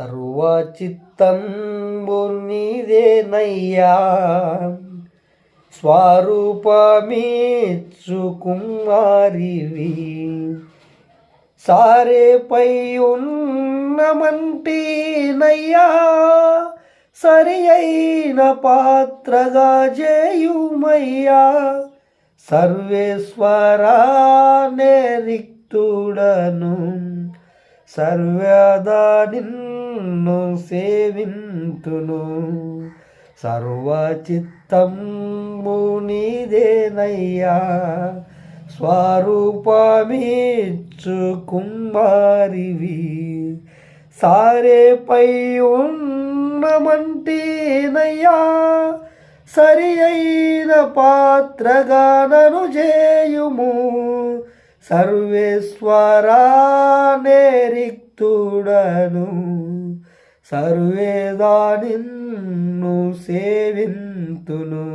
సర్వచిత్తంబు నీదేనయ్యా, స్వరూపమిచ్చు కుమారివి. సారేపై ఉన్నమంటినయ్యా, సరి అయిన పాత్రగా చేయుమయ్యా. సర్వేశ్వరా నే రిక్తుడను, సర్వదా నిన్ను సేవింతును. సర్వచిత్తము నీదేనయ్యా, స్వరూపమిచ్చు కుమారివి. సారేపై ఉన్నమంటినయ్యా, సరి అయిన పాత్రగా నను చేయుము. సర్వేశ్వరా నే రిక్తుడను, సర్వేదా నిన్ను సేవింతును.